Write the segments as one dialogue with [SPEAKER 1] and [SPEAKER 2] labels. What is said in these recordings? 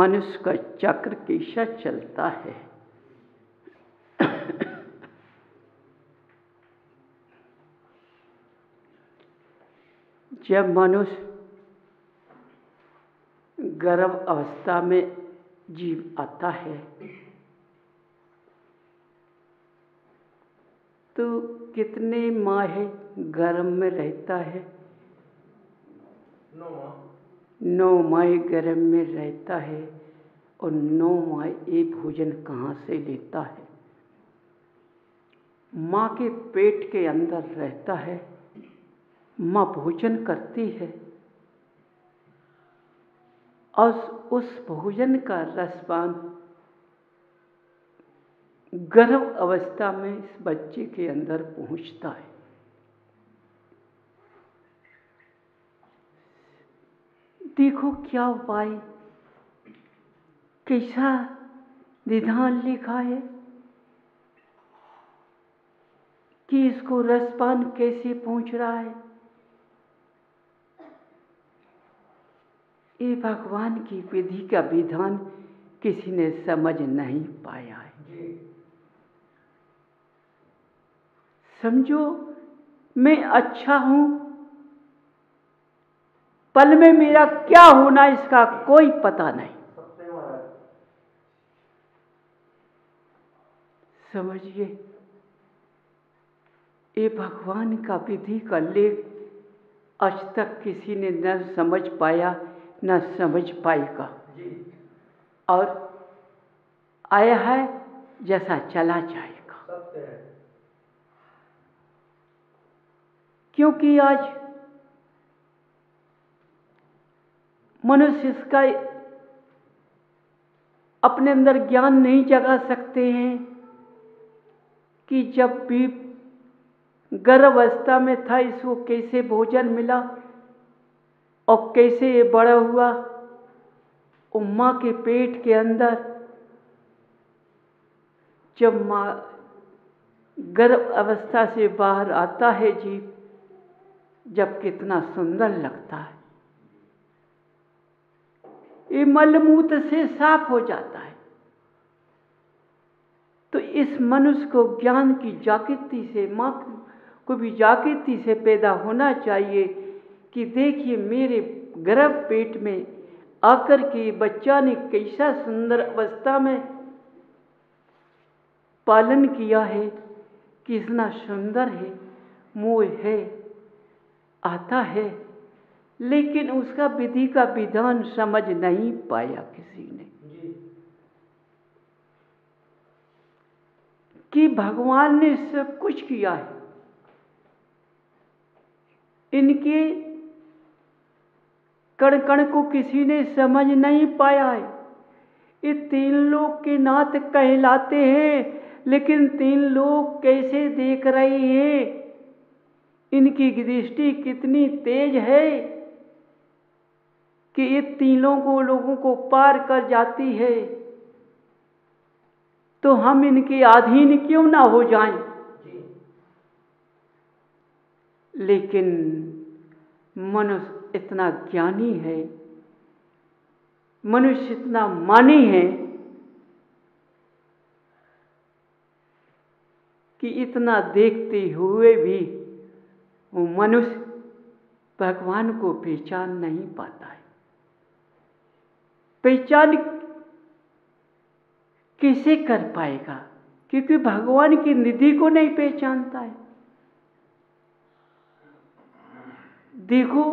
[SPEAKER 1] मनुष्य का चक्र कैसा चलता है। जब मनुष्य गर्भ अवस्था में जीव आता है तो कितने माह गर्भ में रहता है? 9 माह गर्भ में रहता है। और 9 माह ये भोजन कहाँ से लेता है? माँ के पेट के अंदर रहता है। माँ भोजन करती है और उस भोजन का रसपान गर्भ अवस्था में इस बच्चे के अंदर पहुँचता है। देखो क्या उपाय, कैसा विधान लिखा है कि इसको रसपान कैसे पहुँच रहा है। ये भगवान की विधि का विधान किसी ने समझ नहीं पाया है। समझो मैं अच्छा हूं, पल में मेरा क्या होना इसका कोई पता नहीं। समझिए, ये भगवान का विधि का लेख आज तक किसी ने न समझ पाया न समझ पाएगा। और आया है जैसा चला जाएगा। क्योंकि आज मनुष्य इसका अपने अंदर ज्ञान नहीं जगा सकते हैं कि जब भी गर्भ अवस्था में था इसको कैसे भोजन मिला और कैसे ये बड़ा हुआ। और माँ के पेट के अंदर जब माँ गर्भ अवस्था से बाहर आता है जीव, जब कितना सुंदर लगता है। ये मलमूत्र से साफ हो जाता है। तो इस मनुष्य को ज्ञान की जागृति से, माँ को भी जागृति से पैदा होना चाहिए कि देखिए मेरे गर्भ पेट में आकर के बच्चा ने कैसा सुंदर अवस्था में पालन किया है, कितना सुंदर है, मोह है, आता है, लेकिन उसका विधि का विधान समझ नहीं पाया किसी ने कि भगवान ने सब कुछ किया है। इनके कण कण को किसी ने समझ नहीं पाया है। ये 3 लोक के नाथ कहलाते हैं, लेकिन 3 लोक कैसे देख रहे हैं, इनकी दृष्टि कितनी तेज है कि ये तीनों को लोगों को पार कर जाती है। तो हम इनके अधीन क्यों ना हो जाएं। लेकिन मनुष्य इतना ज्ञानी है, मनुष्य इतना मानी है कि इतना देखते हुए भी वो मनुष्य भगवान को पहचान नहीं पाता है। पहचान कैसे कर पाएगा? क्योंकि भगवान की निधि को नहीं पहचानता है। देखो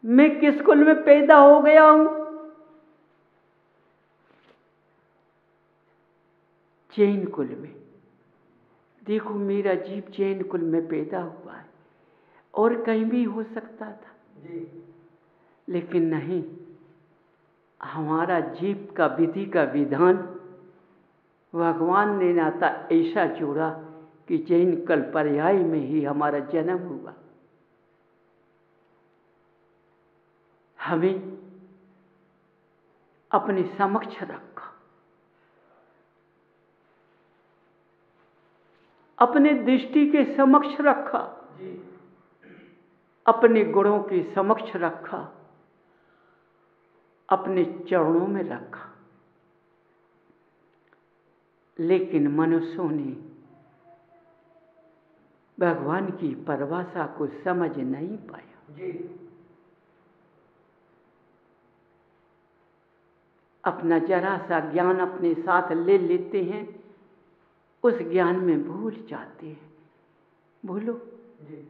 [SPEAKER 1] मैं किस कुल में पैदा हो गया हूं? जैन कुल में। देखो मेरा जीव जैन कुल में पैदा हुआ है, और कहीं भी हो सकता था लेकिन नहीं, हमारा जीव का विधि का विधान भगवान ने नाता ऐसा जोड़ा कि जैन कल पर्याय में ही हमारा जन्म हुआ। हमें अपने समक्ष रखा, अपने दृष्टि के समक्ष रखा, अपने गुणों के समक्ष रखा अपने चरणों में रखा, लेकिन मनुष्यों ने भगवान की परिभाषा को समझ नहीं पाया। जी। अपना जरा सा ज्ञान अपने साथ ले लेते हैं, उस ज्ञान में भूल जाते हैं। भूलो। जी।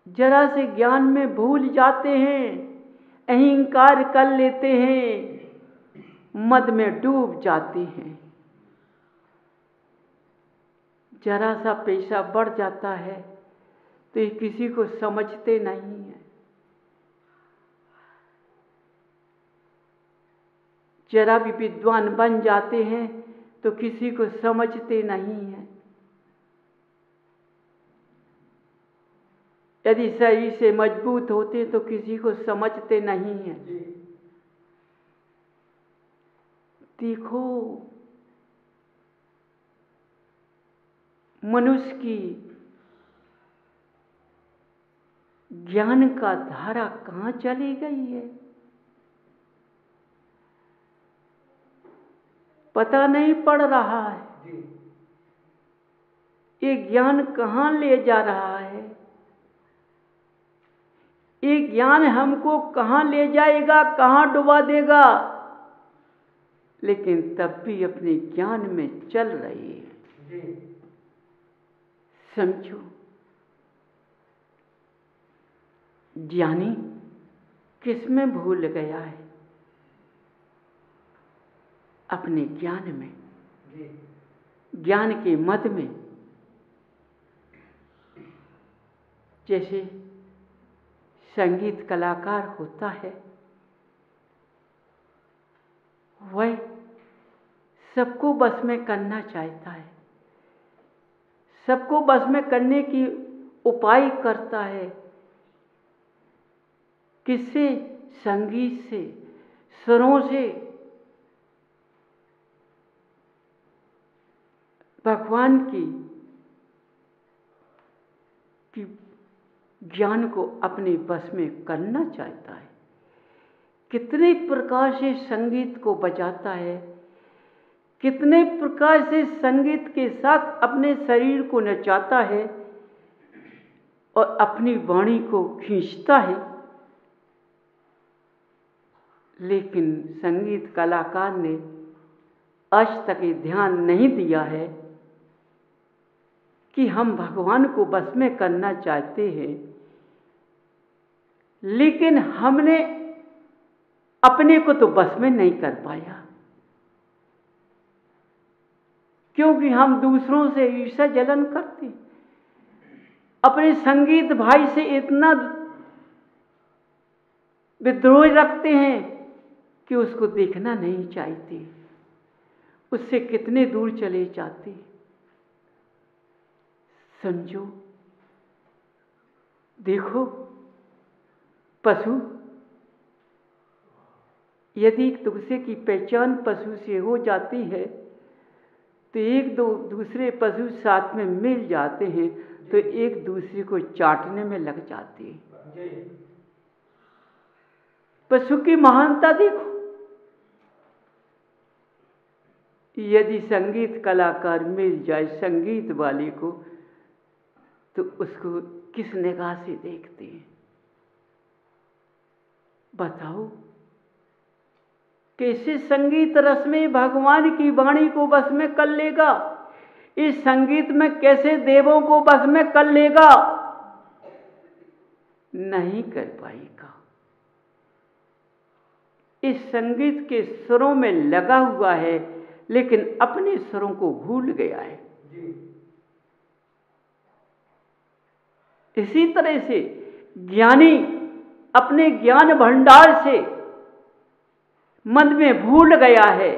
[SPEAKER 1] जरा से ज्ञान में भूल जाते हैं, अहंकार कर लेते हैं, मद में डूब जाते हैं। जरा सा पैसा बढ़ जाता है तो ये किसी को समझते नहीं है। जरा भी विद्वान बन जाते हैं तो किसी को समझते नहीं है। यदि सही से मजबूत होते तो किसी को समझते नहीं है। देखो, मनुष्य की ज्ञान का धारा कहाँ चली गई है, पता नहीं पड़ रहा है। ये ज्ञान कहाँ ले जा रहा है, ये ज्ञान हमको कहाँ ले जाएगा, कहाँ डुबा देगा, लेकिन तब भी अपने ज्ञान में चल रही है। समझो, ज्ञानी किसमें भूल गया है? अपने ज्ञान में, ज्ञान के मद में। जैसे संगीत कलाकार होता है, वह सबको बस में करना चाहता है, सबको बस में करने की उपाय करता है। किससे? संगीत से, स्वरों से। भगवान की ज्ञान को अपने बस में करना चाहता है। कितने प्रकार से संगीत को बजाता है, कितने प्रकार से संगीत के साथ अपने शरीर को नचाता है और अपनी वाणी को खींचता है। लेकिन संगीत कलाकार ने आज तक ये ध्यान नहीं दिया है कि हम भगवान को बस में करना चाहते हैं, लेकिन हमने अपने को तो बस में नहीं कर पाया, क्योंकि हम दूसरों से ईर्ष्या जलन करते, अपने संगीत भाई से इतना विद्रोह रखते हैं कि उसको देखना नहीं चाहते, उससे कितने दूर चले जाते। समझो, देखो, पशु, यदि दूसरे की पहचान पशु से हो जाती है तो एक दो दूसरे पशु साथ में मिल जाते हैं तो एक दूसरे को चाटने में लग जाते हैं। पशु की महानता देखो। यदि संगीत कलाकार मिल जाए संगीत वाले को तो उसको किस निगाह से देखते हैं? बताओ, कैसे संगीत रस में भगवान की वाणी को बस में कर लेगा? इस संगीत में कैसे देवों को बस में कर लेगा? नहीं कर पाएगा। इस संगीत के सुरों में लगा हुआ है, लेकिन अपने सुरों को भूल गया है। इसी तरह से ज्ञानी अपने ज्ञान भंडार से मन में भूल गया है,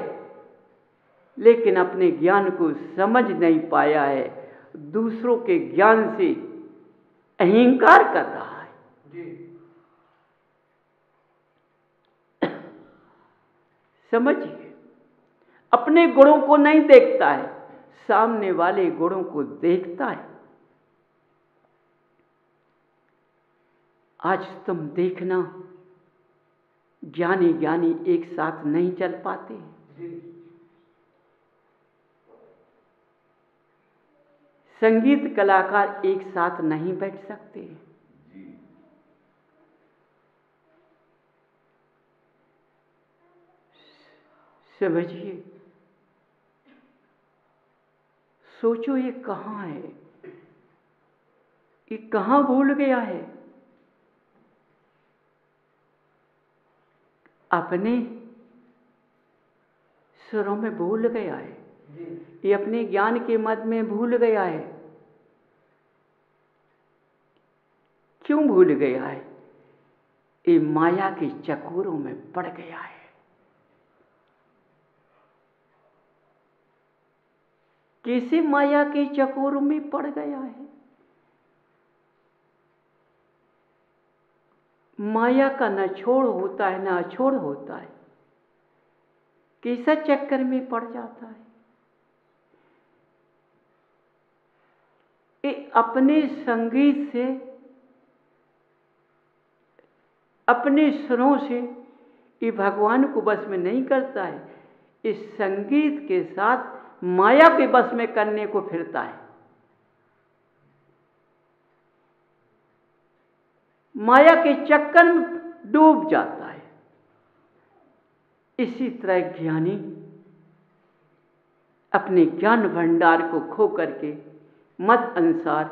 [SPEAKER 1] लेकिन अपने ज्ञान को समझ नहीं पाया है, दूसरों के ज्ञान से अहंकार कर रहा है। समझिए, अपने गुणों को नहीं देखता है, सामने वाले गुणों को देखता है। आज तुम देखना, ज्ञानी ज्ञानी एक साथ नहीं चल पाते। संगीत कलाकार एक साथ नहीं बैठ सकते। समझिए, सोचो ये कहाँ है, ये कहाँ भूल गया है? अपने सुरों में भूल गया है, ये अपने ज्ञान के मद में भूल गया है। क्यों भूल गया है? ये माया के चकोरों में पड़ गया है। कैसे माया के चकोरों में पड़ गया है? माया का न छोड़ होता है, न अछोड़ होता है। कैसा चक्कर में पड़ जाता है? ये अपने संगीत से, अपने सुरों से ये भगवान को बस में नहीं करता है, इस संगीत के साथ माया के बस में करने को फिरता है। माया के चक्कर में डूब जाता है। इसी तरह ज्ञानी अपने ज्ञान भंडार को खो करके मत अनुसार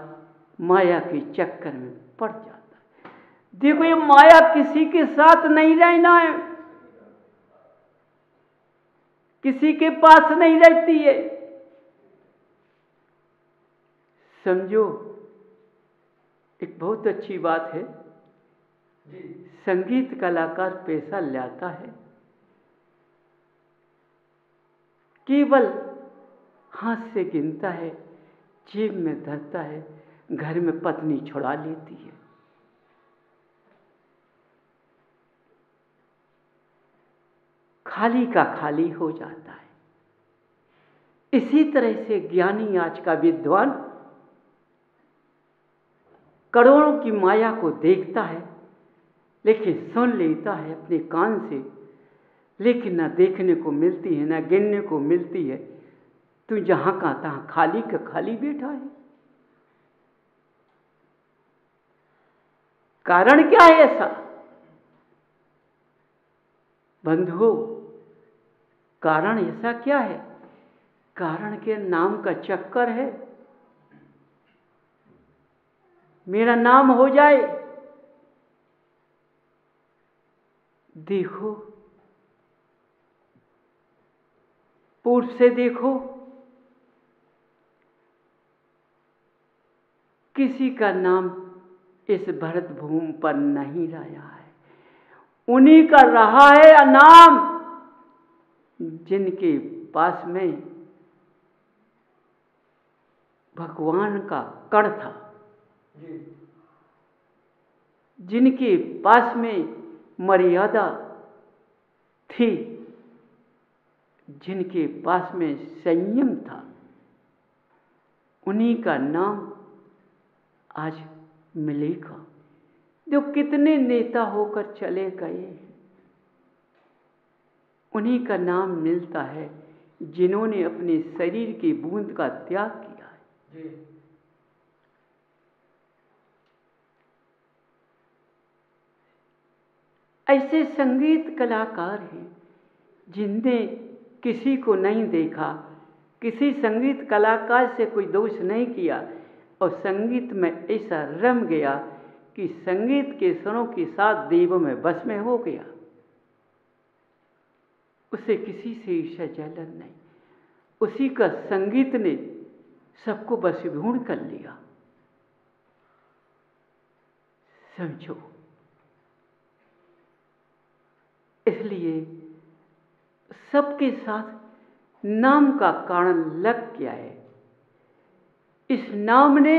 [SPEAKER 1] माया के चक्कर में पड़ जाता है। देखो, ये माया किसी के साथ नहीं रहना है, किसी के पास नहीं रहती है। समझो, एक बहुत अच्छी बात है, संगीत कलाकार पैसा लाता है, केवल हाथ से गिनता है, जेब में धरता है, घर में पत्नी छुड़ा लेती है। खाली का खाली हो जाता है। इसी तरह से ज्ञानी आज का विद्वान करोड़ों की माया को देखता है, लेकिन सुन लेता है अपने कान से, लेकिन न देखने को मिलती है, न गिनने को मिलती है। तू जहां का तहां खाली का खाली बैठा है। कारण क्या है ऐसा? बंधुओं, कारण ऐसा क्या है? कारण के नाम का चक्कर है। मेरा नाम हो जाए। देखो, पूर्व से देखो, किसी का नाम इस भरत भूमि पर नहीं रहा है। उन्हीं का रहा है नाम जिनके पास में भगवान का कण था, जिनके पास में मर्यादा थी, जिनके पास में संयम था, उन्हीं का नाम आज मिलेगा। जो कितने नेता होकर चले गए, उन्हीं का नाम मिलता है जिन्होंने अपने शरीर की बूंद का त्याग किया है। ऐसे संगीत कलाकार हैं जिनने किसी को नहीं देखा, किसी संगीत कलाकार से कोई दोष नहीं किया, और संगीत में ऐसा रम गया कि संगीत के स्वरों के साथ देवों में बस में हो गया। उसे किसी से ईर्ष्या जलन नहीं, उसी का संगीत ने सबको वशीभूत कर लिया। समझो, इसलिए सबके साथ नाम का कारण लग गया है। इस नाम ने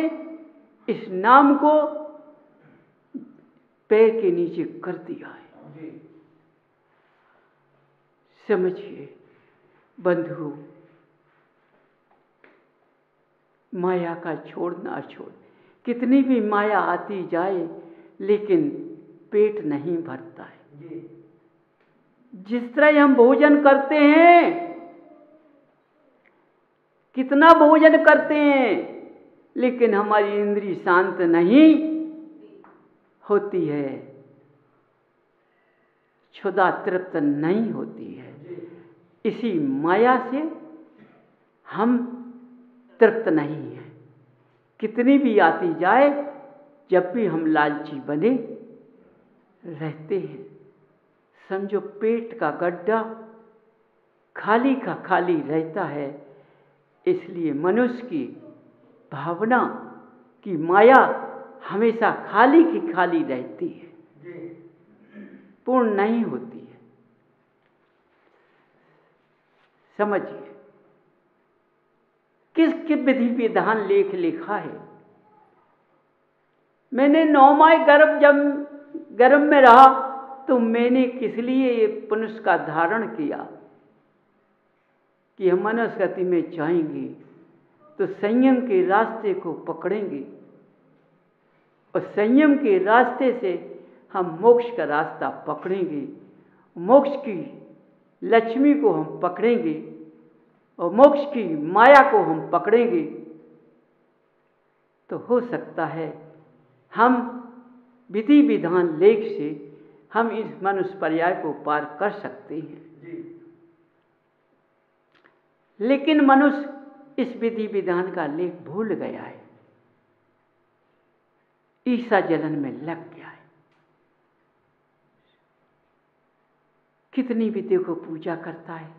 [SPEAKER 1] इस नाम को पैर के नीचे कर दिया है। समझिए बंधु, माया का छोड़ना छोड़, कितनी भी माया आती जाए लेकिन पेट नहीं भरता है। जिस तरह हम भोजन करते हैं, कितना भोजन करते हैं, लेकिन हमारी इंद्रिय शांत नहीं होती है, क्षुधा तृप्त नहीं होती है। इसी माया से हम तृप्त नहीं हैं। कितनी भी आती जाए, जब भी हम लालची बने रहते हैं, समझो पेट का गड्ढा खाली का खाली रहता है। इसलिए मनुष्य की भावना की माया हमेशा खाली की खाली रहती है, पूर्ण नहीं होती है। समझिए किस विधि विधान लेख लिखा है। मैंने 9 माह गर्भ में रहा तो मैंने किस लिए ये पुरुष का धारण किया कि हम मनस्गति में जाएंगे तो संयम के रास्ते को पकड़ेंगे और संयम के रास्ते से हम मोक्ष का रास्ता पकड़ेंगे, मोक्ष की लक्ष्मी को हम पकड़ेंगे और मोक्ष की माया को हम पकड़ेंगे। तो हो सकता है हम विधि विधान लेख से हम इस मनुष्य पर्याय को पार कर सकते हैं। लेकिन मनुष्य इस विधि विधान का लेख भूल गया है, ईर्ष्या जलन में लग गया है। कितनी भी देखो पूजा करता है,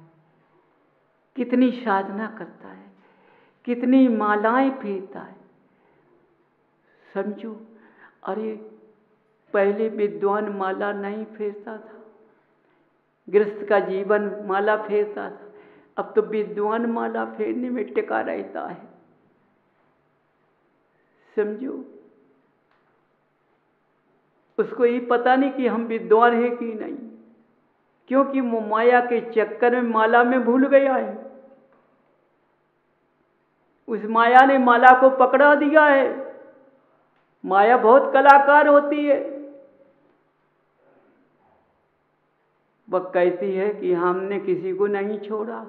[SPEAKER 1] कितनी साधना करता है, कितनी मालाएं फेरता है। समझो, अरे पहले विद्वान माला नहीं फेरता था, गृहस्थ का जीवन माला फेरता था, अब तो विद्वान माला फेरने में टिका रहता है। समझो, उसको ये पता नहीं कि हम विद्वान हैं कि नहीं, क्योंकि वो माया के चक्कर में माला में भूल गया है। उस माया ने माला को पकड़ा दिया है। माया बहुत कलाकार होती है। वह कहती है कि हमने किसी को नहीं छोड़ा,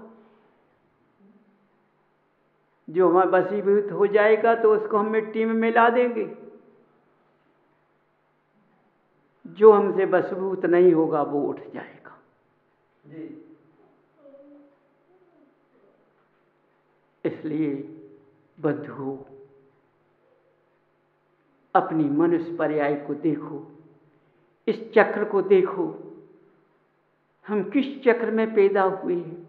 [SPEAKER 1] जो हमारा वशीभूत हो जाएगा तो उसको हम मिट्टी में मिला देंगे, जो हमसे वशीभूत नहीं होगा वो उठ जाएगा। इसलिए बंधुओं, अपनी मनुष्य पर्याय को देखो, इस चक्र को देखो, हम किस चक्र में पैदा हुए हैं।